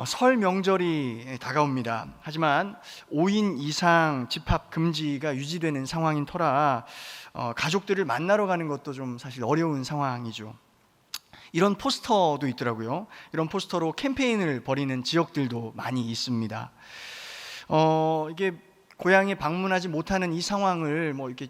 설 명절이 다가옵니다. 하지만 5인 이상 집합 금지가 유지되는 상황인 터라 가족들을 만나러 가는 것도 좀 사실 어려운 상황이죠. 이런 포스터도 있더라고요. 이런 포스터로 캠페인을 벌이는 지역들도 많이 있습니다. 이게 고향에 방문하지 못하는 이 상황을 이렇게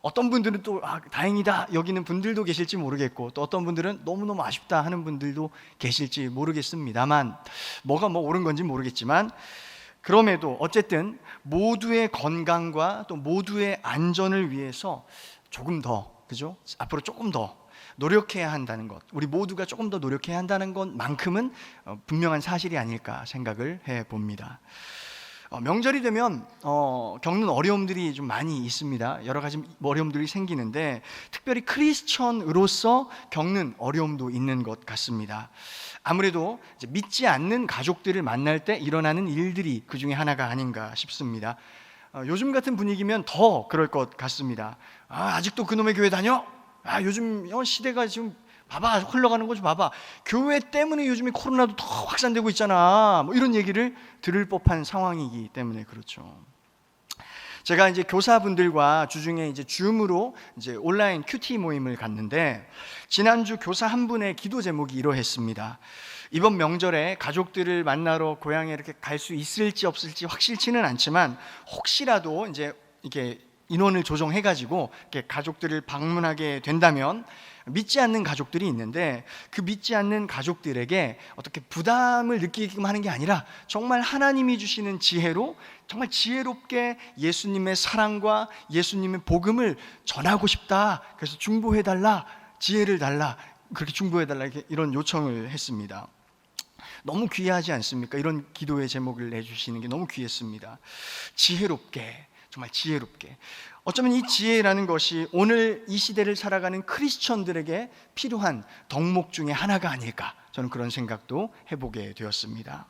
어떤 분들은 또 다행이다 여기는 분들도 계실지 모르겠고, 또 어떤 분들은 너무너무 아쉽다 하는 분들도 계실지 모르겠습니다만, 뭐가 옳은 건지 모르겠지만, 그럼에도 어쨌든 모두의 건강과 또 모두의 안전을 위해서 조금 더, 그죠? 앞으로 조금 더 노력해야 한다는 것, 우리 모두가 조금 더 노력해야 한다는 것만큼은 분명한 사실이 아닐까 생각을 해봅니다. 명절이 되면 겪는 어려움들이 좀 많이 있습니다. 여러 가지 어려움들이 생기는데, 특별히 크리스천으로서 겪는 어려움도 있는 것 같습니다. 아무래도 이제 믿지 않는 가족들을 만날 때 일어나는 일들이 그 중에 하나가 아닌가 싶습니다. 요즘 같은 분위기면 더 그럴 것 같습니다. 아직도 그놈의 교회 다녀? 요즘 시대가 지금 봐봐, 흘러가는 거 좀 봐봐. 교회 때문에 요즘에 코로나도 더 확산되고 있잖아. 이런 얘기를 들을 법한 상황이기 때문에 그렇죠. 제가 이제 교사분들과 주중에 이제 줌으로 이제 온라인 큐티 모임을 갔는데, 지난주 교사 한 분의 기도 제목이 이러했습니다. 이번 명절에 가족들을 만나러 고향에 이렇게 갈 수 있을지 없을지 확실치는 않지만, 혹시라도 이제 이게 인원을 조정해가지고 이렇게 가족들을 방문하게 된다면, 믿지 않는 가족들이 있는데 그 믿지 않는 가족들에게 어떻게 부담을 느끼게끔 하는 게 아니라 정말 하나님이 주시는 지혜로 정말 지혜롭게 예수님의 사랑과 예수님의 복음을 전하고 싶다. 그래서 중보해달라, 지혜를 달라, 그렇게 중보해달라, 이런 요청을 했습니다. 너무 귀하지 않습니까? 이런 기도의 제목을 내주시는 게 너무 귀했습니다. 지혜롭게, 정말 지혜롭게. 어쩌면 이 지혜라는 것이 오늘 이 시대를 살아가는 크리스천들에게 필요한 덕목 중에 하나가 아닐까, 저는 그런 생각도 해보게 되었습니다.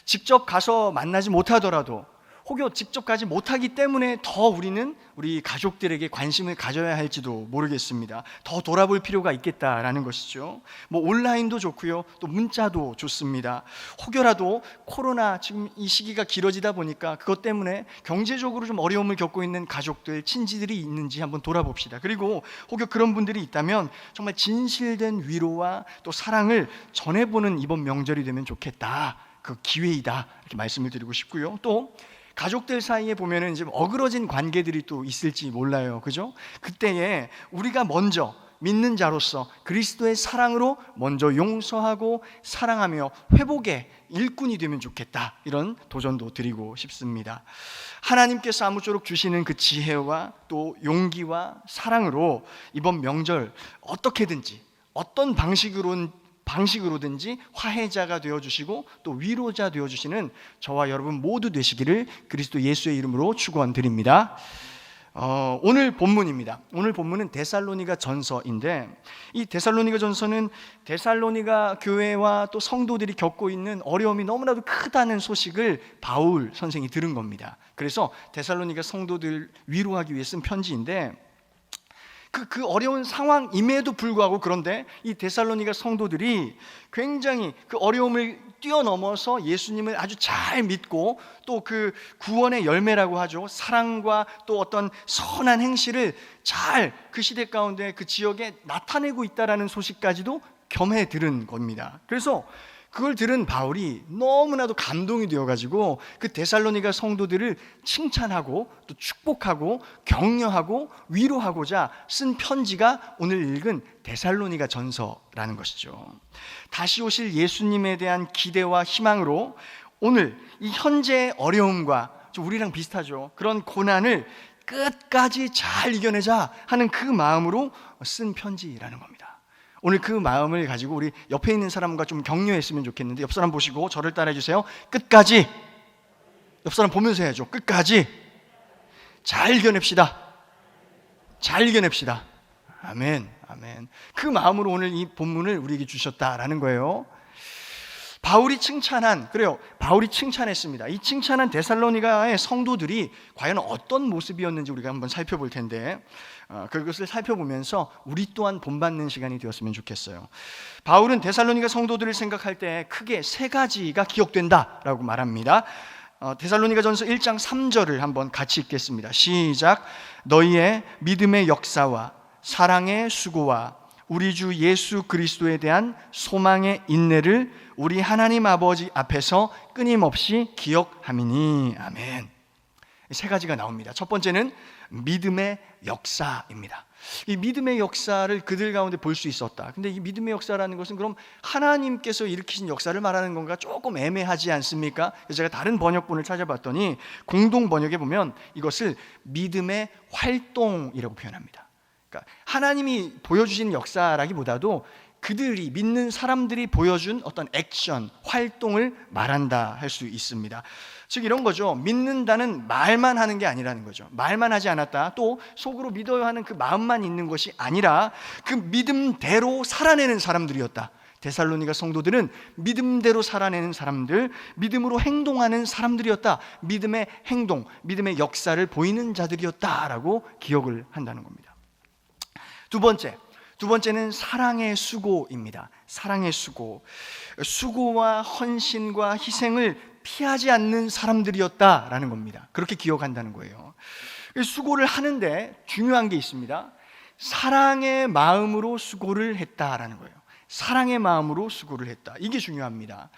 직접 가서 만나지 못하더라도, 혹여 직접 가지 못하기 때문에 더 우리는 우리 가족들에게 관심을 가져야 할지도 모르겠습니다. 더 돌아볼 필요가 있겠다라는 것이죠. 온라인도 좋고요, 또 문자도 좋습니다. 혹여라도 코로나 지금 이 시기가 길어지다 보니까 그것 때문에 경제적으로 좀 어려움을 겪고 있는 가족들, 친지들이 있는지 한번 돌아봅시다. 그리고 혹여 그런 분들이 있다면 정말 진실된 위로와 또 사랑을 전해보는 이번 명절이 되면 좋겠다, 그 기회이다, 이렇게 말씀을 드리고 싶고요. 또 가족들 사이에 보면은 이제 어그러진 관계들이 또 있을지 몰라요. 그죠? 그때에 우리가 먼저 믿는 자로서 그리스도의 사랑으로 먼저 용서하고 사랑하며 회복의 일꾼이 되면 좋겠다, 이런 도전도 드리고 싶습니다. 하나님께서 아무쪼록 주시는 그 지혜와 또 용기와 사랑으로 이번 명절 어떻게든지 어떤 방식으로든지 화해자가 되어주시고 또 위로자 되어주시는 저와 여러분 모두 되시기를 그리스도 예수의 이름으로 축원드립니다. 오늘 본문입니다. 오늘 본문은 데살로니가 전서인데, 이 데살로니가 전서는 데살로니가 교회와 또 성도들이 겪고 있는 어려움이 너무나도 크다는 소식을 바울 선생이 들은 겁니다. 그래서 데살로니가 성도들 위로하기 위해 쓴 편지인데, 그 어려운 상황임에도 불구하고, 그런데 이 데살로니가 성도들이 굉장히 그 어려움을 뛰어넘어서 예수님을 아주 잘 믿고, 또 그 구원의 열매라고 하죠, 사랑과 또 어떤 선한 행실을 잘 그 시대 가운데 그 지역에 나타내고 있다라는 소식까지도 겸해 들은 겁니다. 그래서 그걸 들은 바울이 너무나도 감동이 되어가지고 그 데살로니가 성도들을 칭찬하고 또 축복하고 격려하고 위로하고자 쓴 편지가 오늘 읽은 데살로니가 전서라는 것이죠. 다시 오실 예수님에 대한 기대와 희망으로 오늘 이 현재의 어려움과 좀 우리랑 비슷하죠. 그런 고난을 끝까지 잘 이겨내자 하는 그 마음으로 쓴 편지라는 겁니다. 오늘 그 마음을 가지고 우리 옆에 있는 사람과 좀 격려했으면 좋겠는데, 옆 사람 보시고 저를 따라해 주세요. 끝까지. 옆 사람 보면서 해야죠. 끝까지 잘 이겨냅시다. 잘 이겨냅시다. 아멘, 아멘. 그 마음으로 오늘 이 본문을 우리에게 주셨다라는 거예요. 바울이 칭찬했습니다. 이 칭찬한 데살로니가의 성도들이 과연 어떤 모습이었는지 우리가 한번 살펴볼 텐데, 그것을 살펴보면서 우리 또한 본받는 시간이 되었으면 좋겠어요. 바울은 데살로니가 성도들을 생각할 때 크게 세 가지가 기억된다라고 말합니다. 데살로니가전서 1장 3절을 한번 같이 읽겠습니다. 시작. 너희의 믿음의 역사와 사랑의 수고와 우리 주 예수 그리스도에 대한 소망의 인내를 우리 하나님 아버지 앞에서 끊임없이 기억함이니. 아멘. 세 가지가 나옵니다. 첫 번째는 믿음의 역사입니다. 이 믿음의 역사를 그들 가운데 볼 수 있었다. 근데 이 믿음의 역사라는 것은 그럼 하나님께서 일으키신 역사를 말하는 건가 조금 애매하지 않습니까? 그래서 제가 다른 번역본을 찾아봤더니 공동 번역에 보면 이것을 믿음의 활동이라고 표현합니다. 그러니까 하나님이 보여주신 역사라기보다도 그들이 믿는 사람들이 보여준 어떤 액션, 활동을 말한다 할 수 있습니다. 즉 이런 거죠. 믿는다는 말만 하는 게 아니라는 거죠. 말만 하지 않았다. 또 속으로 믿어야 하는 그 마음만 있는 것이 아니라 그 믿음대로 살아내는 사람들이었다. 데살로니가 성도들은 믿음대로 살아내는 사람들, 믿음으로 행동하는 사람들이었다. 믿음의 행동, 믿음의 역사를 보이는 자들이었다라고 기억을 한다는 겁니다. 두 번째는 사랑의 수고입니다. 사랑의 수고. 수고와 헌신과 희생을 피하지 않는 사람들이었다라는 겁니다. 그렇게 기억한다는 거예요. 수고를 하는데 중요한 게 있습니다. 사랑의 마음으로 수고를 했다라는 거예요. 사랑의 마음으로 수고를 했다. 이게 중요합니다.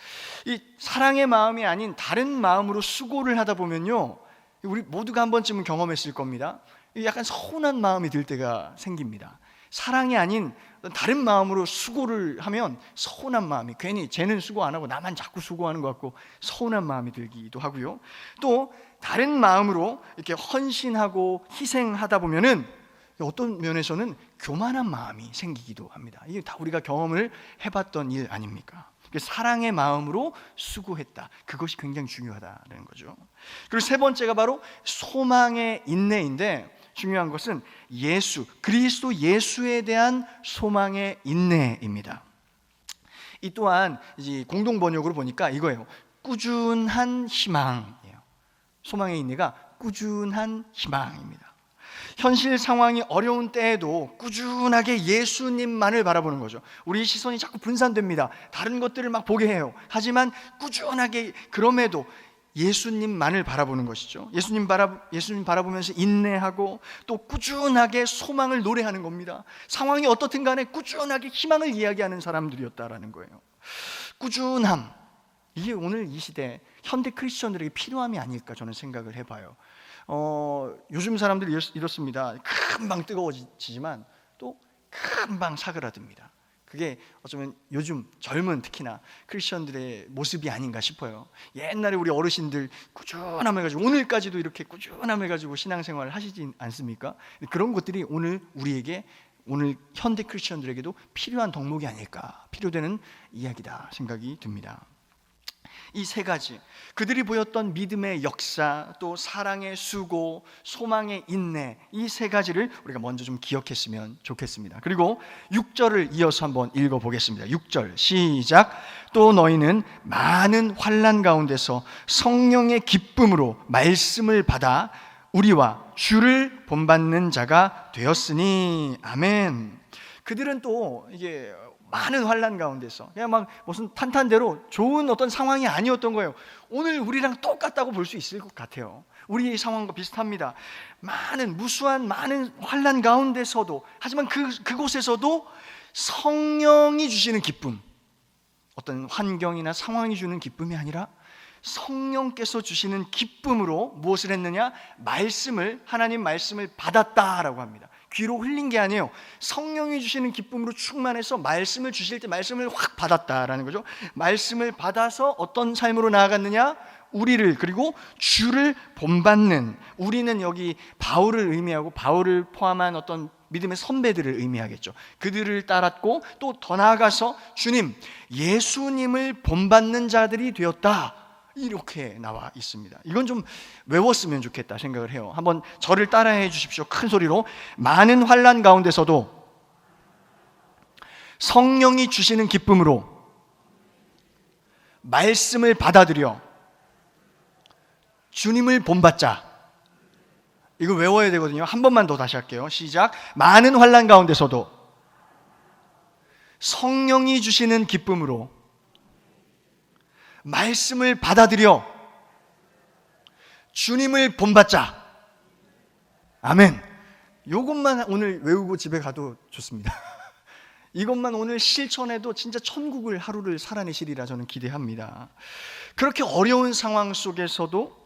이 사랑의 마음이 아닌 다른 마음으로 수고를 하다 보면요, 우리 모두가 한 번쯤은 경험했을 겁니다. 약간 서운한 마음이 들 때가 생깁니다. 사랑이 아닌 다른 마음으로 수고를 하면 서운한 마음이, 괜히 쟤는 수고 안 하고 나만 자꾸 수고하는 것 같고 서운한 마음이 들기도 하고요. 또 다른 마음으로 이렇게 헌신하고 희생하다 보면은 어떤 면에서는 교만한 마음이 생기기도 합니다. 이게 다 우리가 경험을 해봤던 일 아닙니까? 사랑의 마음으로 수고했다. 그것이 굉장히 중요하다는 거죠. 그리고 세 번째가 바로 소망의 인내인데, 중요한 것은 그리스도 예수에 대한 소망의 인내입니다. 이 또한 이제 공동 번역으로 보니까 이거예요. 꾸준한 희망이에요. 소망의 인내가 꾸준한 희망입니다. 현실 상황이 어려운 때에도 꾸준하게 예수님만을 바라보는 거죠. 우리 시선이 자꾸 분산됩니다. 다른 것들을 막 보게 해요. 하지만 꾸준하게 그럼에도 예수님만을 바라보는 것이죠. 예수님 바라보면서 인내하고 또 꾸준하게 소망을 노래하는 겁니다. 상황이 어떻든 간에 꾸준하게 희망을 이야기하는 사람들이었다라는 거예요. 꾸준함, 이게 오늘 이 시대 현대 크리스천들에게 필요함이 아닐까 저는 생각을 해봐요. 요즘 사람들이 이렇습니다. 금방 뜨거워지지만 또 금방 사그라듭니다. 그게 어쩌면 요즘 젊은 특히나 크리스천들의 모습이 아닌가 싶어요. 옛날에 우리 어르신들 꾸준함을 가지고 오늘까지도 이렇게 꾸준함을 가지고 신앙생활을 하시지 않습니까? 그런 것들이 오늘 우리에게, 오늘 현대 크리스천들에게도 필요한 덕목이 아닐까, 필요되는 이야기다 생각이 듭니다. 이 세 가지, 그들이 보였던 믿음의 역사, 또 사랑의 수고, 소망의 인내, 이 세 가지를 우리가 먼저 좀 기억했으면 좋겠습니다. 그리고 6절을 이어서 한번 읽어보겠습니다. 6절 시작. 또 너희는 많은 환난 가운데서 성령의 기쁨으로 말씀을 받아 우리와 주를 본받는 자가 되었으니. 아멘. 그들은 또 이게 많은 환난 가운데서 그냥 막 무슨 탄탄대로 좋은 어떤 상황이 아니었던 거예요. 오늘 우리랑 똑같다고 볼 수 있을 것 같아요. 우리의 상황과 비슷합니다. 무수한 많은 환난 가운데서도, 하지만 그곳에서도 성령이 주시는 기쁨, 어떤 환경이나 상황이 주는 기쁨이 아니라 성령께서 주시는 기쁨으로 무엇을 했느냐? 하나님 말씀을 받았다라고 합니다. 귀로 흘린 게 아니에요. 성령이 주시는 기쁨으로 충만해서 말씀을 주실 때 말씀을 확 받았다라는 거죠. 말씀을 받아서 어떤 삶으로 나아갔느냐? 우리를, 그리고 주를 본받는, 우리는 여기 바울을 의미하고 바울을 포함한 어떤 믿음의 선배들을 의미하겠죠. 그들을 따랐고 또 더 나아가서 주님, 예수님을 본받는 자들이 되었다, 이렇게 나와 있습니다. 이건 좀 외웠으면 좋겠다 생각을 해요. 한번 저를 따라해 주십시오. 큰 소리로. 많은 환난 가운데서도 성령이 주시는 기쁨으로 말씀을 받아들여 주님을 본받자. 이거 외워야 되거든요. 한 번만 더 다시 할게요. 시작. 많은 환난 가운데서도 성령이 주시는 기쁨으로 말씀을 받아들여 주님을 본받자. 아멘. 이것만 오늘 외우고 집에 가도 좋습니다. 이것만 오늘 실천해도 진짜 천국을 하루를 살아내시리라 저는 기대합니다. 그렇게 어려운 상황 속에서도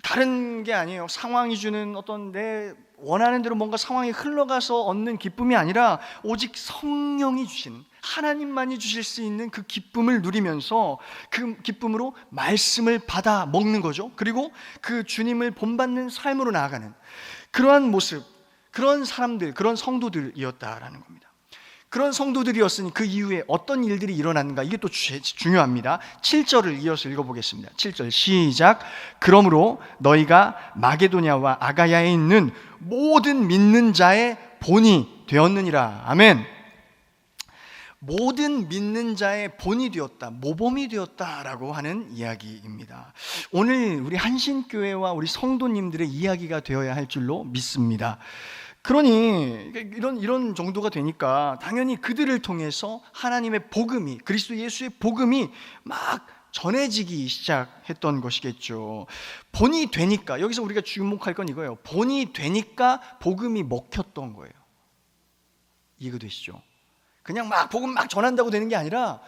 다른 게 아니에요. 상황이 주는 어떤 내 원하는 대로 뭔가 상황이 흘러가서 얻는 기쁨이 아니라 오직 성령이 주시는, 하나님만이 주실 수 있는 그 기쁨을 누리면서 그 기쁨으로 말씀을 받아 먹는 거죠. 그리고 그 주님을 본받는 삶으로 나아가는 그러한 모습, 그런 사람들, 그런 성도들이었다라는 겁니다. 그런 성도들이었으니 그 이후에 어떤 일들이 일어났는가, 이게 또 중요합니다. 7절을 이어서 읽어보겠습니다. 7절 시작. 그러므로 너희가 마게도냐와 아가야에 있는 모든 믿는 자의 본이 되었느니라. 아멘. 모든 믿는 자의 본이 되었다, 모범이 되었다라고 하는 이야기입니다. 오늘 우리 한신교회와 우리 성도님들의 이야기가 되어야 할 줄로 믿습니다. 그러니 이런 정도가 되니까 당연히 그들을 통해서 하나님의 복음이, 그리스도 예수의 복음이 막 전해지기 시작했던 것이겠죠. 본이 되니까, 여기서 우리가 주목할 건 이거예요. 본이 되니까 복음이 먹혔던 거예요. 이해되시죠? 그냥 막 복음 막 전한다고 되는 게 아니라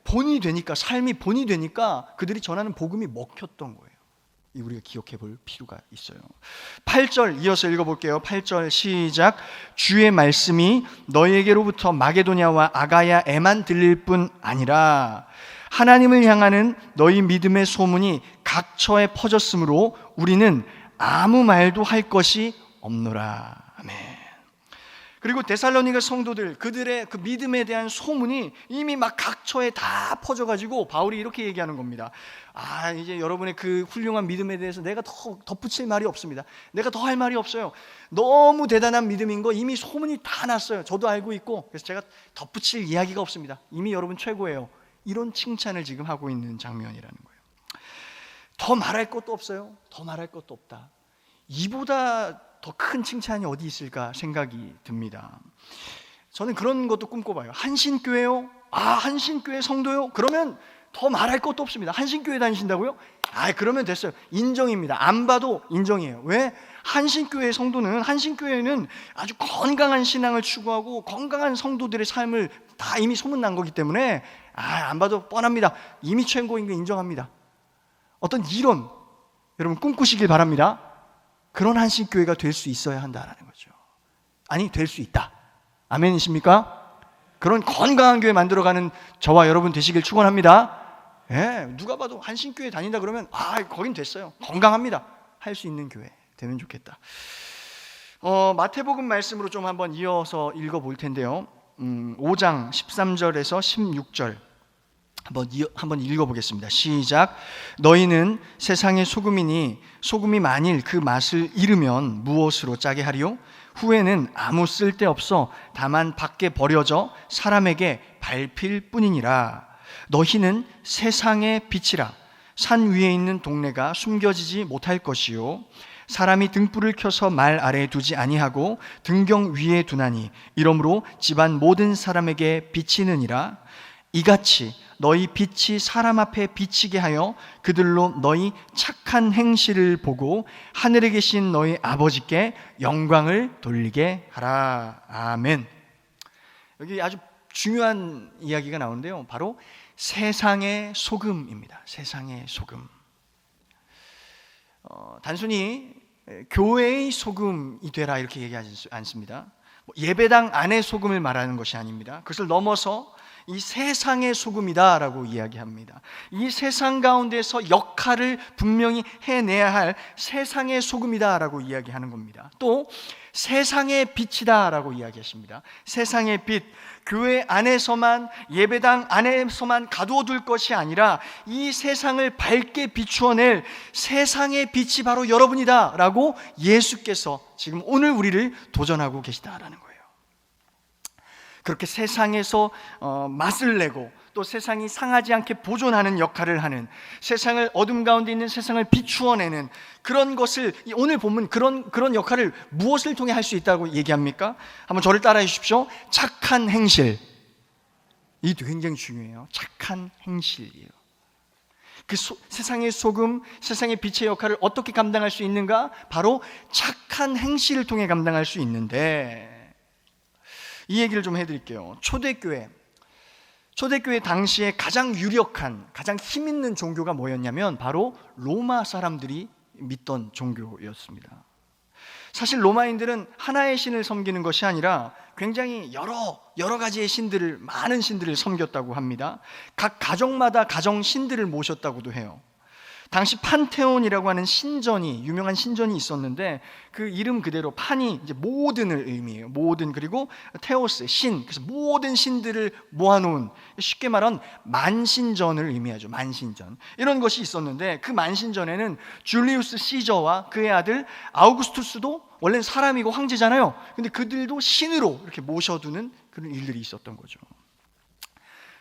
본이 되니까, 삶이 본이 되니까 그들이 전하는 복음이 먹혔던 거예요. 우리가 기억해 볼 필요가 있어요. 8절 이어서 읽어볼게요. 8절 시작. 주의 말씀이 너희에게로부터 마게도냐와 아가야에만 들릴 뿐 아니라 하나님을 향하는 너희 믿음의 소문이 각처에 퍼졌으므로 우리는 아무 말도 할 것이 없노라. 아멘. 그리고 데살로니가 성도들, 그들의 그 믿음에 대한 소문이 이미 막 각처에 다 퍼져가지고 바울이 이렇게 얘기하는 겁니다. 이제 여러분의 그 훌륭한 믿음에 대해서 내가 더 덧붙일 말이 없습니다. 내가 더 할 말이 없어요. 너무 대단한 믿음인 거 이미 소문이 다 났어요. 저도 알고 있고, 그래서 제가 덧붙일 이야기가 없습니다. 이미 여러분 최고예요. 이런 칭찬을 지금 하고 있는 장면이라는 거예요. 더 말할 것도 없어요. 더 말할 것도 없다. 이보다 더 큰 칭찬이 어디 있을까 생각이 듭니다. 저는 그런 것도 꿈꿔봐요. 한신교회요? 한신교회 성도요? 그러면 더 말할 것도 없습니다. 한신교회 다니신다고요? 그러면 됐어요. 인정입니다. 안 봐도 인정이에요. 왜? 한신교회 성도는, 한신교회는 아주 건강한 신앙을 추구하고 건강한 성도들의 삶을 다 이미 소문난 거기 때문에 안 봐도 뻔합니다. 이미 최고인 거 인정합니다. 어떤 이론 여러분 꿈꾸시길 바랍니다. 그런 한신교회가 될 수 있어야 한다는 거죠. 될 수 있다. 아멘이십니까? 그런 건강한 교회 만들어가는 저와 여러분 되시길 축원합니다. 누가 봐도 한신교회 다닌다 그러면 거긴 됐어요. 건강합니다. 할 수 있는 교회 되면 좋겠다. 마태복음 말씀으로 좀 한번 이어서 읽어볼 텐데요. 5장 13절에서 16절 한번 읽어보겠습니다. 시작. 너희는 세상의 소금이니 소금이 만일 그 맛을 잃으면 무엇으로 짜게 하리요? 후에는 아무 쓸데없어 다만 밖에 버려져 사람에게 밟힐 뿐이니라. 너희는 세상의 빛이라. 산 위에 있는 동네가 숨겨지지 못할 것이요 사람이 등불을 켜서 말 아래에 두지 아니하고 등경 위에 두나니 이러므로 집안 모든 사람에게 비치느니라. 이같이 너희 빛이 사람 앞에 비치게 하여 그들로 너희 착한 행실을 보고 하늘에 계신 너희 아버지께 영광을 돌리게 하라. 아멘. 여기 아주 중요한 이야기가 나오는데요. 바로 세상의 소금입니다. 세상의 소금. 단순히 교회의 소금이 되라 이렇게 얘기하지 않습니다. 예배당 안의 소금을 말하는 것이 아닙니다. 그것을 넘어서 이 세상의 소금이다라고 이야기합니다. 이 세상 가운데서 역할을 분명히 해내야 할 세상의 소금이다라고 이야기하는 겁니다. 또 세상의 빛이다라고 이야기하십니다. 세상의 빛, 교회 안에서만, 예배당 안에서만 가두어둘 것이 아니라 이 세상을 밝게 비추어낼 세상의 빛이 바로 여러분이다라고 예수께서 지금 오늘 우리를 도전하고 계시다라는 거예요. 그렇게 세상에서 맛을 내고 또 세상이 상하지 않게 보존하는 역할을 하는, 세상을 어둠 가운데 있는 세상을 비추어내는 그런 것을, 오늘 본문 그런 역할을 무엇을 통해 할 수 있다고 얘기합니까? 한번 저를 따라해 주십시오. 착한 행실. 이 굉장히 중요해요. 착한 행실이에요. 세상의 소금, 세상의 빛의 역할을 어떻게 감당할 수 있는가? 바로 착한 행실을 통해 감당할 수 있는데, 이 얘기를 좀 해드릴게요. 초대교회 당시에 가장 유력한, 가장 힘 있는 종교가 뭐였냐면 바로 로마 사람들이 믿던 종교였습니다. 사실 로마인들은 하나의 신을 섬기는 것이 아니라 굉장히 여러 가지의 신들을, 많은 신들을 섬겼다고 합니다. 각 가정마다 가정 신들을 모셨다고도 해요. 당시 판테온이라고 하는 유명한 신전이 있었는데, 그 이름 그대로 판이 이제 모든을 의미해요. 모든, 그리고 테오스, 신, 그래서 모든 신들을 모아놓은, 쉽게 말하면 만신전을 의미하죠. 만신전. 이런 것이 있었는데, 그 만신전에는 줄리우스 시저와 그의 아들 아우구스투스도 원래는 사람이고 황제잖아요. 근데 그들도 신으로 이렇게 모셔두는 그런 일들이 있었던 거죠.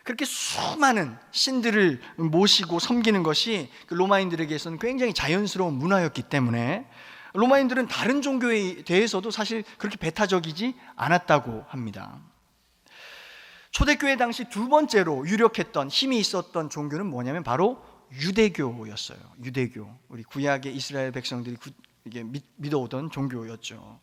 그렇게 수많은 신들을 모시고 섬기는 것이 그 로마인들에게서는 굉장히 자연스러운 문화였기 때문에 로마인들은 다른 종교에 대해서도 사실 그렇게 배타적이지 않았다고 합니다. 초대교회 당시 두 번째로 유력했던, 힘이 있었던 종교는 뭐냐면 바로 유대교였어요. 유대교, 우리 구약의 이스라엘 백성들이 이게 믿어오던 종교였죠.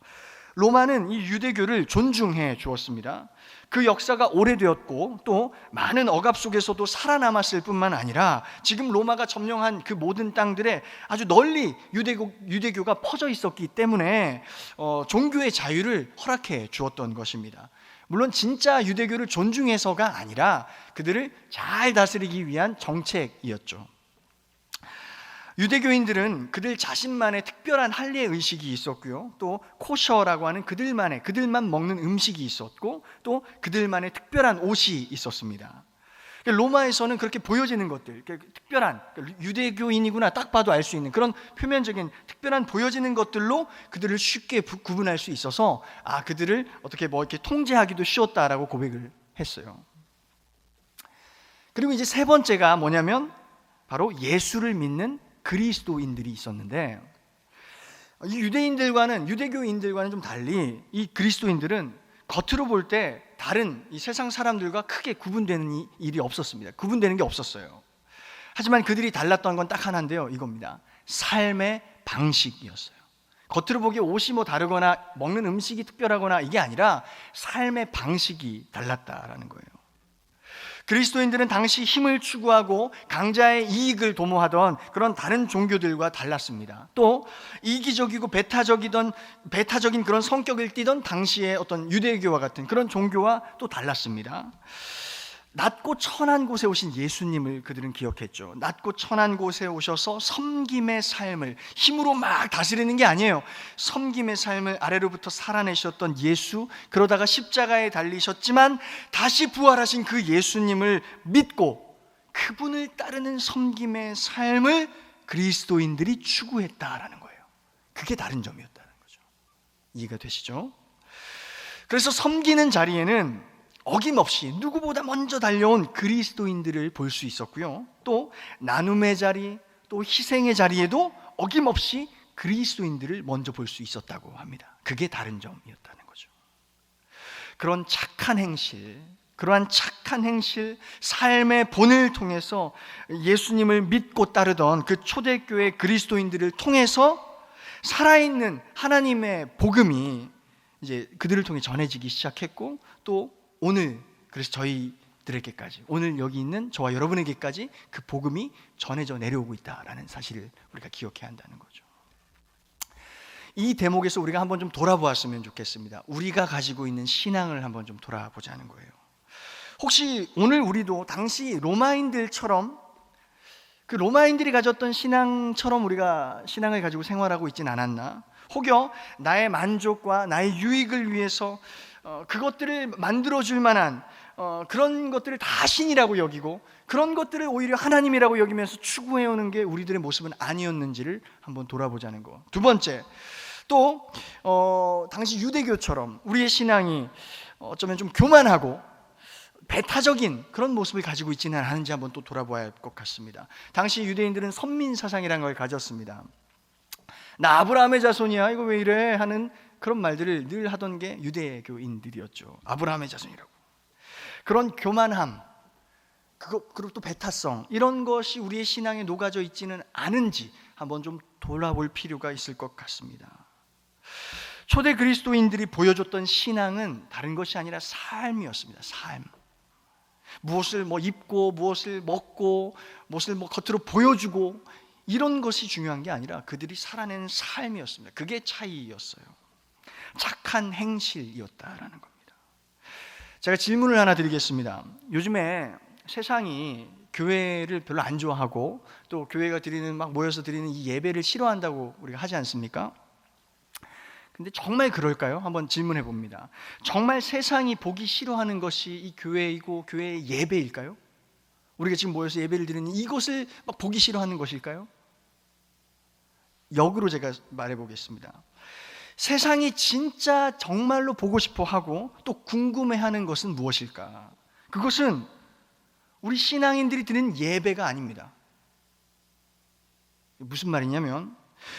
로마는 이 유대교를 존중해 주었습니다. 그 역사가 오래되었고 또 많은 억압 속에서도 살아남았을 뿐만 아니라 지금 로마가 점령한 그 모든 땅들에 아주 널리 유대교가 퍼져 있었기 때문에 종교의 자유를 허락해 주었던 것입니다. 물론 진짜 유대교를 존중해서가 아니라 그들을 잘 다스리기 위한 정책이었죠. 유대교인들은 그들 자신만의 특별한 할례 의식이 있었고요, 또 코셔라고 하는 그들만 먹는 음식이 있었고, 또 그들만의 특별한 옷이 있었습니다. 로마에서는 그렇게 보여지는 것들, 특별한, 유대교인이구나 딱 봐도 알 수 있는 그런 표면적인 특별한 보여지는 것들로 그들을 쉽게 구분할 수 있어서 그들을 어떻게 이렇게 통제하기도 쉬웠다라고 고백을 했어요. 그리고 이제 세 번째가 뭐냐면 바로 예수를 믿는 그리스도인들이 있었는데, 이 유대교인들과는 좀 달리 이 그리스도인들은 겉으로 볼 때 다른 이 세상 사람들과 크게 구분되는 일이 없었습니다. 구분되는 게 없었어요. 하지만 그들이 달랐던 건 딱 하나인데요, 이겁니다. 삶의 방식이었어요. 겉으로 보기에 옷이 다르거나 먹는 음식이 특별하거나 이게 아니라 삶의 방식이 달랐다라는 거예요. 그리스도인들은 당시 힘을 추구하고 강자의 이익을 도모하던 그런 다른 종교들과 달랐습니다. 또 이기적이고 배타적인 그런 성격을 띠던 당시의 어떤 유대교와 같은 그런 종교와 또 달랐습니다. 낮고 천한 곳에 오신 예수님을 그들은 기억했죠. 낮고 천한 곳에 오셔서 섬김의 삶을 힘으로 막 다스리는 게 아니에요. 섬김의 삶을 아래로부터 살아내셨던 예수, 그러다가 십자가에 달리셨지만 다시 부활하신 그 예수님을 믿고 그분을 따르는 섬김의 삶을 그리스도인들이 추구했다라는 거예요. 그게 다른 점이었다는 거죠. 이해가 되시죠? 그래서 섬기는 자리에는 어김없이 누구보다 먼저 달려온 그리스도인들을 볼 수 있었고요, 또 나눔의 자리, 또 희생의 자리에도 어김없이 그리스도인들을 먼저 볼 수 있었다고 합니다. 그게 다른 점이었다는 거죠. 그러한 착한 행실, 삶의 본을 통해서 예수님을 믿고 따르던 그 초대교회 그리스도인들을 통해서 살아있는 하나님의 복음이 이제 그들을 통해 전해지기 시작했고, 또 오늘 그래서 저희들에게까지, 오늘 여기 있는 저와 여러분에게까지 그 복음이 전해져 내려오고 있다라는 사실을 우리가 기억해야 한다는 거죠. 이 대목에서 우리가 한번 좀 돌아보았으면 좋겠습니다. 우리가 가지고 있는 신앙을 한번 좀 돌아보자는 거예요. 혹시 오늘 우리도 당시 로마인들처럼, 그 로마인들이 가졌던 신앙처럼 우리가 신앙을 가지고 생활하고 있진 않았나? 혹여 나의 만족과 나의 유익을 위해서 그것들을 만들어줄 만한 그런 것들을 다 신이라고 여기고 그런 것들을 오히려 하나님이라고 여기면서 추구해오는 게 우리들의 모습은 아니었는지를 한번 돌아보자는 거. 두 번째, 또 당시 유대교처럼 우리의 신앙이 어쩌면 좀 교만하고 배타적인 그런 모습을 가지고 있지는 않은지 한번 또 돌아봐야 할 것 같습니다. 당시 유대인들은 선민 사상이라는 걸 가졌습니다. 나 아브라함의 자손이야, 이거 왜 이래 하는 그런 말들을 늘 하던 게 유대교인들이었죠. 아브라함의 자손이라고. 그런 교만함, 그리고 또 배타성, 이런 것이 우리의 신앙에 녹아져 있지는 않은지 한번 좀 돌아볼 필요가 있을 것 같습니다. 초대 그리스도인들이 보여줬던 신앙은 다른 것이 아니라 삶이었습니다. 삶. 무엇을 입고, 무엇을 먹고, 무엇을 겉으로 보여주고, 이런 것이 중요한 게 아니라 그들이 살아내는 삶이었습니다. 그게 차이였어요. 착한 행실이었다라는 겁니다. 제가 질문을 하나 드리겠습니다. 요즘에 세상이 교회를 별로 안 좋아하고 또 교회가 드리는 모여서 드리는 이 예배를 싫어한다고 우리가 하지 않습니까? 근데 정말 그럴까요? 한번 질문해 봅니다. 정말 세상이 보기 싫어하는 것이 이 교회이고 교회의 예배일까요? 우리가 지금 모여서 예배를 드리는 이것을 보기 싫어하는 것일까요? 역으로 제가 말해 보겠습니다. 세상이 진짜 정말로 보고 싶어 하고 또 궁금해하는 것은 무엇일까? 그것은 우리 신앙인들이 드리는 예배가 아닙니다. 무슨 말이냐면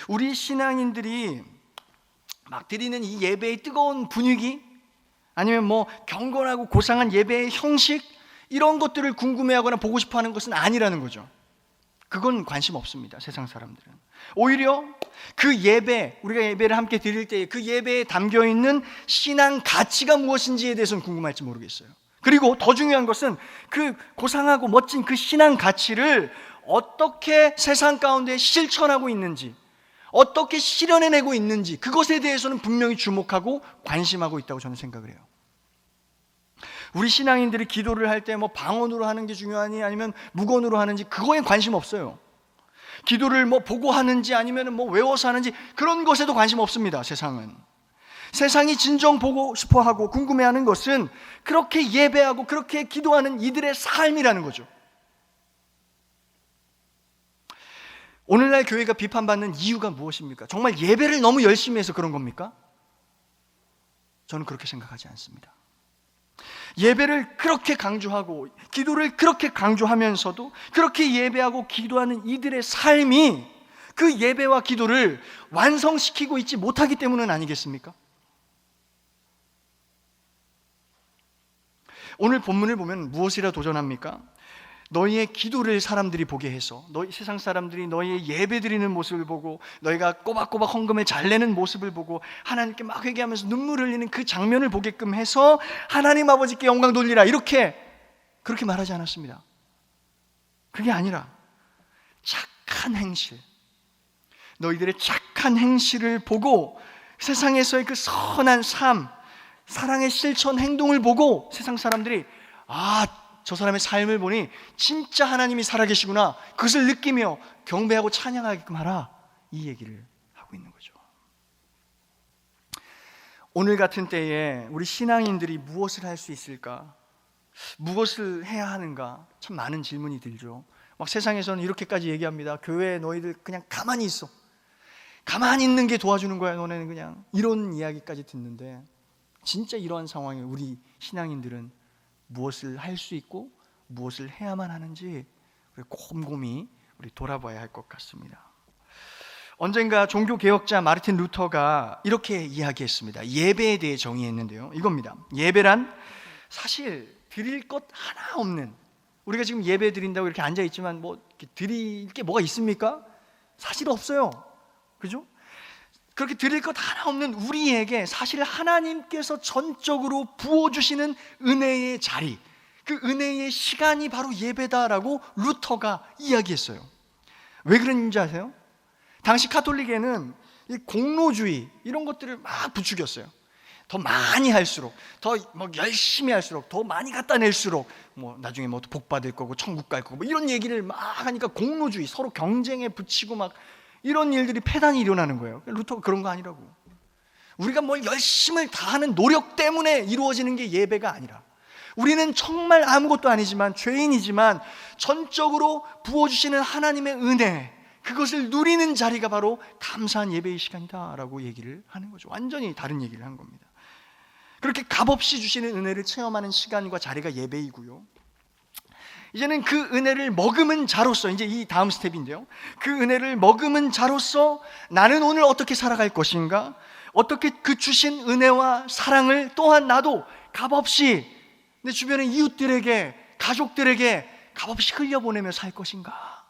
우리 신앙인들이 드리는 이 예배의 뜨거운 분위기, 아니면 경건하고 고상한 예배의 형식, 이런 것들을 궁금해하거나 보고 싶어하는 것은 아니라는 거죠. 그건 관심 없습니다. 세상 사람들은. 오히려 그 예배, 우리가 예배를 함께 드릴 때 그 예배에 담겨있는 신앙 가치가 무엇인지에 대해서는 궁금할지 모르겠어요. 그리고 더 중요한 것은 그 고상하고 멋진 그 신앙 가치를 어떻게 세상 가운데 실천하고 있는지, 어떻게 실현해내고 있는지, 그것에 대해서는 분명히 주목하고 관심하고 있다고 저는 생각을 해요. 우리 신앙인들이 기도를 할 때 방언으로 하는 게 중요하니 아니면 묵언으로 하는지 그거에 관심 없어요. 기도를 보고 하는지 아니면 외워서 하는지 그런 것에도 관심 없습니다. 세상은. 세상이 진정 보고 싶어하고 궁금해하는 것은 그렇게 예배하고 그렇게 기도하는 이들의 삶이라는 거죠. 오늘날 교회가 비판받는 이유가 무엇입니까? 정말 예배를 너무 열심히 해서 그런 겁니까? 저는 그렇게 생각하지 않습니다. 예배를 그렇게 강조하고 기도를 그렇게 강조하면서도 그렇게 예배하고 기도하는 이들의 삶이 그 예배와 기도를 완성시키고 있지 못하기 때문은 아니겠습니까? 오늘 본문을 보면 무엇이라 도전합니까? 너희의 기도를 사람들이 보게 해서, 세상 사람들이 너희의 예배 드리는 모습을 보고, 너희가 꼬박꼬박 헌금을 잘 내는 모습을 보고 하나님께 막 회개하면서 눈물 흘리는 그 장면을 보게끔 해서 하나님 아버지께 영광 돌리라, 그렇게 말하지 않았습니다. 그게 아니라 착한 행실, 너희들의 착한 행실을 보고 세상에서의 그 선한 삶, 사랑의 실천 행동을 보고 세상 사람들이 저 사람의 삶을 보니 진짜 하나님이 살아계시구나, 그것을 느끼며 경배하고 찬양하게끔 하라, 이 얘기를 하고 있는 거죠. 오늘 같은 때에 우리 신앙인들이 무엇을 할 수 있을까? 무엇을 해야 하는가? 참 많은 질문이 들죠. 세상에서는 이렇게까지 얘기합니다. 교회에 너희들 그냥 가만히 있어, 가만히 있는 게 도와주는 거야, 너네는 그냥, 이런 이야기까지 듣는데 진짜 이러한 상황에 우리 신앙인들은 무엇을 할 수 있고 무엇을 해야만 하는지 곰곰이 우리 돌아봐야 할 것 같습니다. 언젠가 종교개혁자 마르틴 루터가 이렇게 이야기했습니다. 예배에 대해 정의했는데요, 이겁니다. 예배란 사실 드릴 것 하나 없는, 우리가 지금 예배 드린다고 이렇게 앉아있지만 드릴 게 뭐가 있습니까? 사실 없어요. 그죠? 그렇게 드릴 것 하나 없는 우리에게 사실 하나님께서 전적으로 부어주시는 은혜의 자리, 그 은혜의 시간이 바로 예배다라고 루터가 이야기했어요. 왜 그런지 아세요? 당시 카톨릭에는 이 공로주의 이런 것들을 막 부추겼어요. 더 많이 할수록, 더 열심히 할수록, 더 많이 갖다 낼수록 나중에 복 받을 거고 천국 갈 거고 이런 얘기를 막 하니까 공로주의, 서로 경쟁에 붙이고 이런 일들이 폐단이 일어나는 거예요. 루터가 그런 거 아니라고. 우리가 열심을 다하는 노력 때문에 이루어지는 게 예배가 아니라, 우리는 정말 아무것도 아니지만, 죄인이지만 전적으로 부어주시는 하나님의 은혜, 그것을 누리는 자리가 바로 감사한 예배의 시간이다 라고 얘기를 하는 거죠. 완전히 다른 얘기를 한 겁니다. 그렇게 값없이 주시는 은혜를 체험하는 시간과 자리가 예배이고요. 이제는 그 은혜를 머금은 자로서, 이제 이 다음 스텝인데요, 그 은혜를 머금은 자로서 나는 오늘 어떻게 살아갈 것인가, 어떻게 그 주신 은혜와 사랑을 또한 나도 값없이 내 주변의 이웃들에게, 가족들에게 값없이 흘려보내며 살 것인가,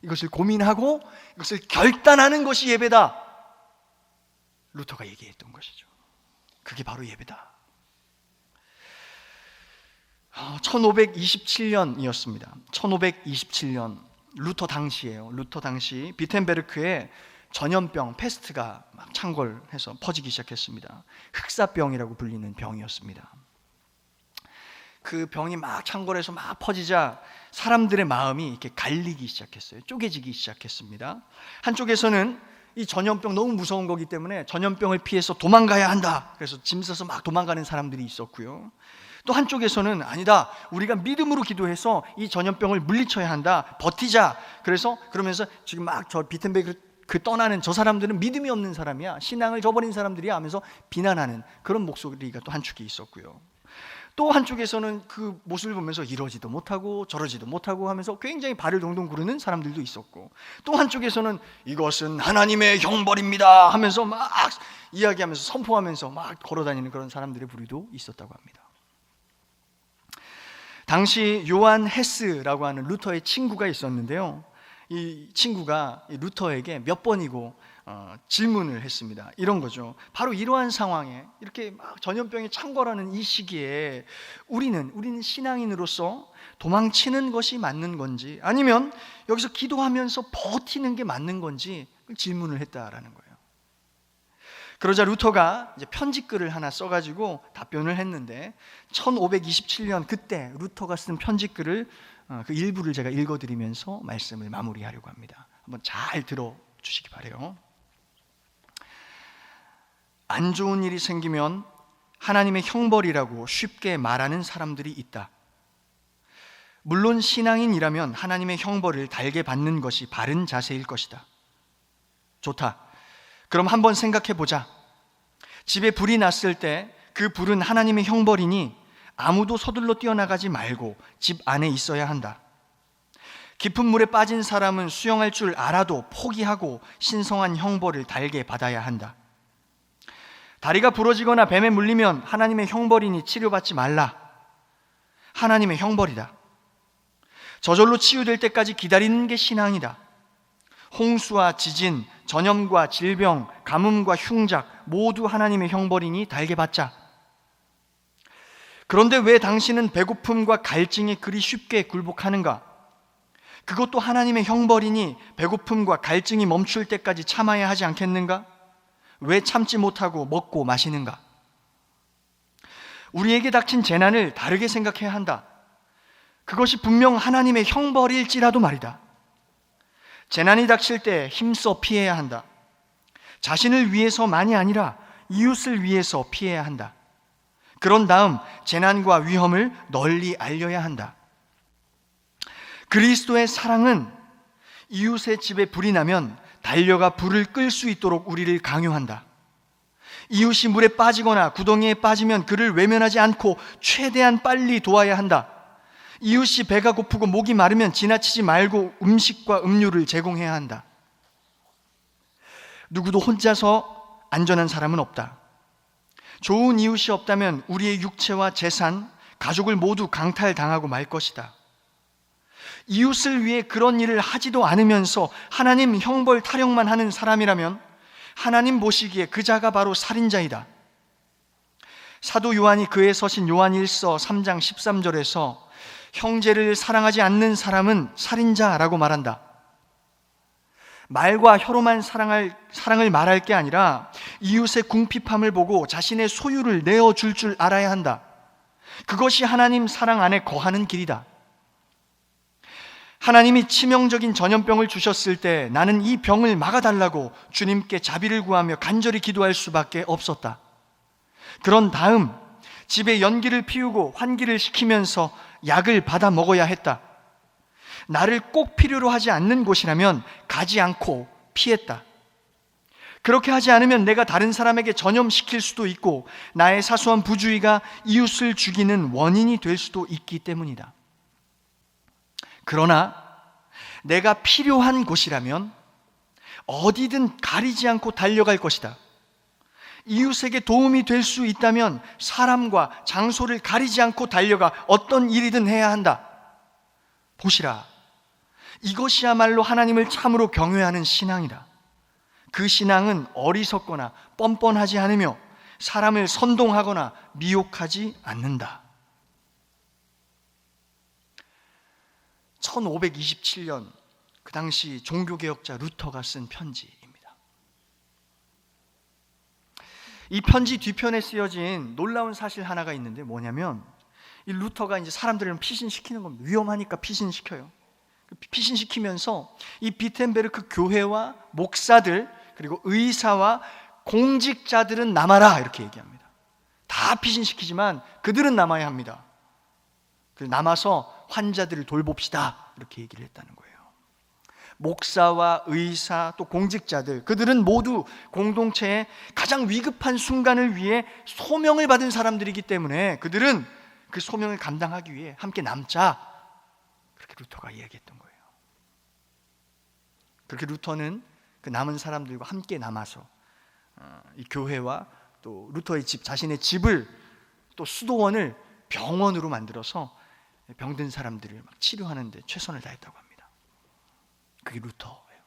이것을 고민하고 이것을 결단하는 것이 예배다. 루터가 얘기했던 것이죠. 그게 바로 예배다. 1527년이었습니다. 1527년 루터 당시예요. 루터 당시 비텐베르크에 전염병 페스트가 막 창궐해서 퍼지기 시작했습니다. 흑사병이라고 불리는 병이었습니다. 그 병이 막 창궐해서 막 퍼지자 사람들의 마음이 이렇게 갈리기 시작했어요. 쪼개지기 시작했습니다. 한쪽에서는 이 전염병 너무 무서운 거기 때문에 전염병을 피해서 도망가야 한다, 그래서 짐 싸서 막 도망가는 사람들이 있었고요. 또 한쪽에서는 아니다, 우리가 믿음으로 기도해서 이 전염병을 물리쳐야 한다, 버티자. 그러면서 지금 막 저 비텐베르크 떠나는 저 사람들은 믿음이 없는 사람이야, 신앙을 저버린 사람들이야 하면서 비난하는 그런 목소리가 또 한 축이 있었고요. 또 한쪽에서는 그 모습을 보면서 이러지도 못하고 저러지도 못하고 하면서 굉장히 발을 동동 구르는 사람들도 있었고, 또 한쪽에서는 이것은 하나님의 형벌입니다 하면서 막 이야기하면서 선포하면서 막 걸어다니는 그런 사람들의 부류도 있었다고 합니다. 당시 요한 헤스라고 하는 루터의 친구가 있었는데요, 이 친구가 루터에게 몇 번이고 질문을 했습니다. 이런 거죠. 바로 이러한 상황에, 이렇게 막 전염병이 창궐하는 이 시기에 우리는 신앙인으로서 도망치는 것이 맞는 건지, 아니면 여기서 기도하면서 버티는 게 맞는 건지 질문을 했다라는 거예요. 그러자 루터가 이제 편지글을 하나 써가지고 답변을 했는데, 1527년 그때 루터가 쓴 편지글을 그 일부를 제가 읽어드리면서 말씀을 마무리하려고 합니다. 한번 잘 들어주시기 바라요. 안 좋은 일이 생기면 하나님의 형벌이라고 쉽게 말하는 사람들이 있다. 물론 신앙인이라면 하나님의 형벌을 달게 받는 것이 바른 자세일 것이다. 좋다. 그럼 한번 생각해 보자. 집에 불이 났을 때 그 불은 하나님의 형벌이니 아무도 서둘러 뛰어나가지 말고 집 안에 있어야 한다. 깊은 물에 빠진 사람은 수영할 줄 알아도 포기하고 신성한 형벌을 달게 받아야 한다. 다리가 부러지거나 뱀에 물리면 하나님의 형벌이니 치료받지 말라. 하나님의 형벌이다. 저절로 치유될 때까지 기다리는 게 신앙이다. 홍수와 지진, 전염과 질병, 가뭄과 흉작 모두 하나님의 형벌이니 달게 받자. 그런데 왜 당신은 배고픔과 갈증에 그리 쉽게 굴복하는가? 그것도 하나님의 형벌이니 배고픔과 갈증이 멈출 때까지 참아야 하지 않겠는가? 왜 참지 못하고 먹고 마시는가? 우리에게 닥친 재난을 다르게 생각해야 한다. 그것이 분명 하나님의 형벌일지라도 말이다. 재난이 닥칠 때 힘써 피해야 한다. 자신을 위해서만이 아니라 이웃을 위해서 피해야 한다. 그런 다음 재난과 위험을 널리 알려야 한다. 그리스도의 사랑은 이웃의 집에 불이 나면 달려가 불을 끌 수 있도록 우리를 강요한다. 이웃이 물에 빠지거나 구덩이에 빠지면 그를 외면하지 않고 최대한 빨리 도와야 한다. 이웃이 배가 고프고 목이 마르면 지나치지 말고 음식과 음료를 제공해야 한다. 누구도 혼자서 안전한 사람은 없다. 좋은 이웃이 없다면 우리의 육체와 재산, 가족을 모두 강탈당하고 말 것이다. 이웃을 위해 그런 일을 하지도 않으면서 하나님 형벌 타령만 하는 사람이라면 하나님 보시기에 그 자가 바로 살인자이다. 사도 요한이 그의 서신 요한 1서 3장 13절에서 형제를 사랑하지 않는 사람은 살인자라고 말한다. 말과 혀로만 사랑을 말할 게 아니라 이웃의 궁핍함을 보고 자신의 소유를 내어줄 줄 알아야 한다. 그것이 하나님 사랑 안에 거하는 길이다. 하나님이 치명적인 전염병을 주셨을 때 나는 이 병을 막아달라고 주님께 자비를 구하며 간절히 기도할 수밖에 없었다. 그런 다음 집에 연기를 피우고 환기를 시키면서 약을 받아 먹어야 했다. 나를 꼭 필요로 하지 않는 곳이라면 가지 않고 피했다. 그렇게 하지 않으면 내가 다른 사람에게 전염시킬 수도 있고 나의 사소한 부주의가 이웃을 죽이는 원인이 될 수도 있기 때문이다. 그러나 내가 필요한 곳이라면 어디든 가리지 않고 달려갈 것이다. 이웃에게 도움이 될 수 있다면 사람과 장소를 가리지 않고 달려가 어떤 일이든 해야 한다. 보시라, 이것이야말로 하나님을 참으로 경외하는 신앙이다. 그 신앙은 어리석거나 뻔뻔하지 않으며 사람을 선동하거나 미혹하지 않는다. 1527년 그 당시 종교개혁자 루터가 쓴 편지입니다. 이 편지 뒤편에 쓰여진 놀라운 사실 하나가 있는데 뭐냐면, 이 루터가 이제 사람들을 피신시키는 겁니다. 위험하니까 피신시켜요. 피신시키면서 이 비텐베르크 교회와 목사들 그리고 의사와 공직자들은 남아라 이렇게 얘기합니다. 다 피신시키지만 그들은 남아야 합니다. 남아서 환자들을 돌봅시다 이렇게 얘기를 했다는 거예요. 목사와 의사 또 공직자들, 그들은 모두 공동체의 가장 위급한 순간을 위해 소명을 받은 사람들이기 때문에 그들은 그 소명을 감당하기 위해 함께 남자, 그렇게 루터가 이야기했던 거예요. 그렇게 루터는 그 남은 사람들과 함께 남아서 이 교회와 또 루터의 집, 자신의 집을 또 수도원을 병원으로 만들어서 병든 사람들을 막 치료하는 데 최선을 다했다고 합니다. 그게 루터예요.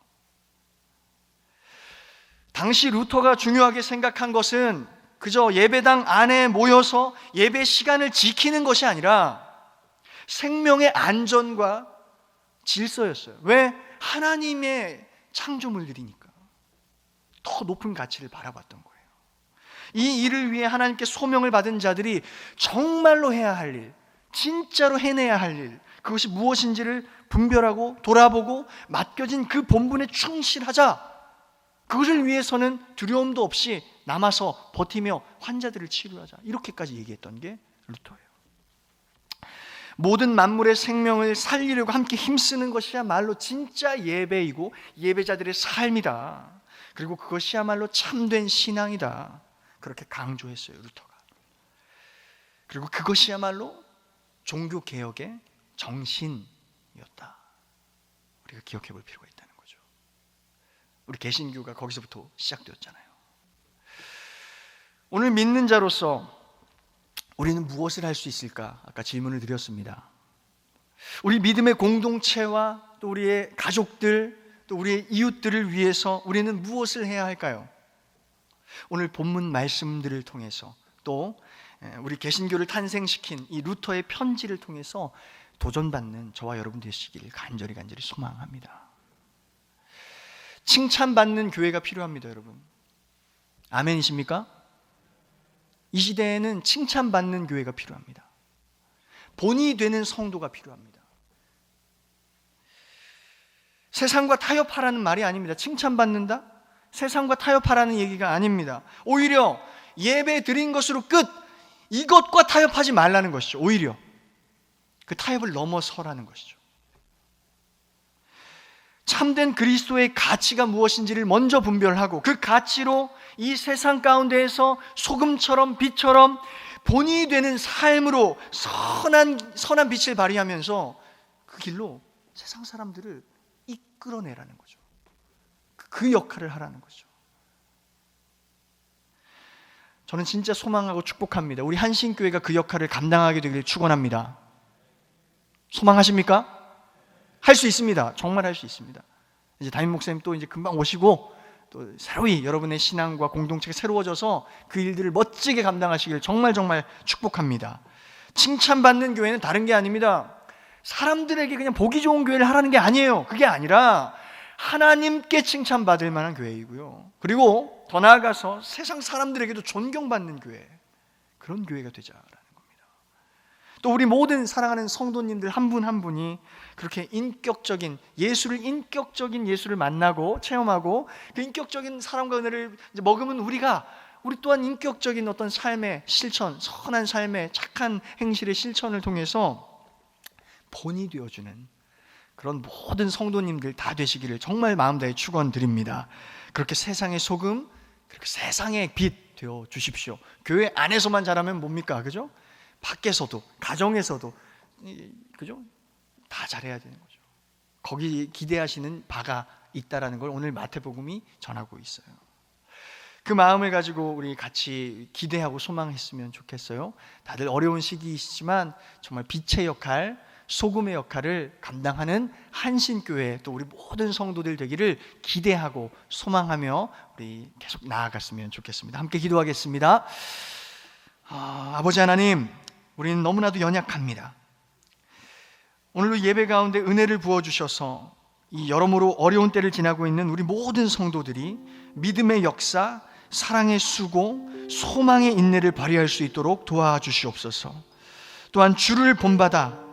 당시 루터가 중요하게 생각한 것은 그저 예배당 안에 모여서 예배 시간을 지키는 것이 아니라 생명의 안전과 질서였어요. 왜? 하나님의 창조물들이니까 더 높은 가치를 바라봤던 거예요. 이 일을 위해 하나님께 소명을 받은 자들이 정말로 해야 할 일, 진짜로 해내야 할 일, 그것이 무엇인지를 분별하고 돌아보고 맡겨진 그 본분에 충실하자. 그것을 위해서는 두려움도 없이 남아서 버티며 환자들을 치료하자. 이렇게까지 얘기했던 게 루터예요. 모든 만물의 생명을 살리려고 함께 힘쓰는 것이야말로 진짜 예배이고 예배자들의 삶이다. 그리고 그것이야말로 참된 신앙이다. 그렇게 강조했어요, 루터가. 그리고 그것이야말로 종교개혁의 정신이었다. 우리가 기억해 볼 필요가 있다는 거죠. 우리 개신교가 거기서부터 시작되었잖아요. 오늘 믿는 자로서 우리는 무엇을 할 수 있을까? 아까 질문을 드렸습니다. 우리 믿음의 공동체와 또 우리의 가족들, 또 우리의 이웃들을 위해서 우리는 무엇을 해야 할까요? 오늘 본문 말씀들을 통해서 또 우리 개신교를 탄생시킨 이 루터의 편지를 통해서 도전받는 저와 여러분 되시기를 간절히 소망합니다. 칭찬받는 교회가 필요합니다, 여러분. 아멘이십니까? 이 시대에는 칭찬받는 교회가 필요합니다. 본이 되는 성도가 필요합니다. 세상과 타협하라는 말이 아닙니다. 칭찬받는다? 세상과 타협하라는 얘기가 아닙니다. 오히려 예배 드린 것으로 끝! 이것과 타협하지 말라는 것이죠. 오히려 그 타협을 넘어서라는 것이죠. 참된 그리스도의 가치가 무엇인지를 먼저 분별하고 그 가치로 이 세상 가운데에서 소금처럼 빛처럼 본이 되는 삶으로 선한 빛을 발휘하면서 그 길로 세상 사람들을 이끌어내라는 거죠. 그 역할을 하라는 거죠. 저는 진짜 소망하고 축복합니다. 우리 한신교회가 그 역할을 감당하게 되기를 축원합니다. 소망하십니까? 할 수 있습니다. 정말 할 수 있습니다. 이제 담임 목사님 또 이제 금방 오시고 또 새로이 여러분의 신앙과 공동체가 새로워져서 그 일들을 멋지게 감당하시길 정말 축복합니다. 칭찬받는 교회는 다른 게 아닙니다. 사람들에게 그냥 보기 좋은 교회를 하라는 게 아니에요. 그게 아니라 하나님께 칭찬받을 만한 교회이고요. 그리고 더 나아가서 세상 사람들에게도 존경받는 교회, 그런 교회가 되자라는 겁니다. 또 우리 모든 사랑하는 성도님들 한 분 한 분이 그렇게 인격적인 예수를 만나고 체험하고 그 인격적인 사랑과 은혜를 이제 먹으면 우리 또한 인격적인 어떤 삶의 실천, 선한 삶의 착한 행실의 실천을 통해서 본이 되어주는 그런 모든 성도님들 다 되시기를 정말 마음 다해 축원드립니다. 그렇게 세상의 소금, 그렇게 세상의 빛 되어 주십시오. 교회 안에서만 잘하면 뭡니까? 그죠? 밖에서도, 가정에서도, 그죠? 다 잘해야 되는 거죠. 거기 기대하시는 바가 있다라는 걸 오늘 마태복음이 전하고 있어요. 그 마음을 가지고 우리 같이 기대하고 소망했으면 좋겠어요. 다들 어려운 시기이시지만 정말 빛의 역할, 소금의 역할을 감당하는 한신교회, 또 우리 모든 성도들 되기를 기대하고 소망하며 우리 계속 나아갔으면 좋겠습니다. 함께 기도하겠습니다. 아버지 하나님, 우리는 너무나도 연약합니다. 오늘도 예배 가운데 은혜를 부어주셔서 이 여러모로 어려운 때를 지나고 있는 우리 모든 성도들이 믿음의 역사, 사랑의 수고, 소망의 인내를 발휘할 수 있도록 도와주시옵소서. 또한 주를 본받아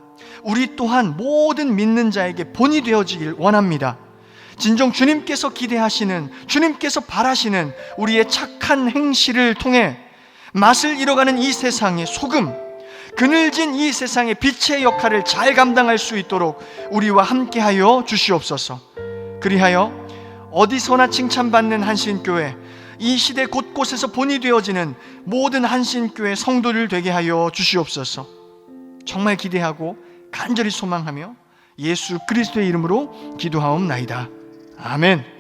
우리 또한 모든 믿는 자에게 본이 되어지길 원합니다. 진정 주님께서 기대하시는, 주님께서 바라시는 우리의 착한 행실을 통해 맛을 잃어가는 이 세상의 소금, 그늘진 이 세상의 빛의 역할을 잘 감당할 수 있도록 우리와 함께하여 주시옵소서. 그리하여 어디서나 칭찬받는 한신교회, 이 시대 곳곳에서 본이 되어지는 모든 한신교회 성도들 되게 하여 주시옵소서. 정말 기대하고 간절히 소망하며 예수 그리스도의 이름으로 기도하옵나이다. 아멘.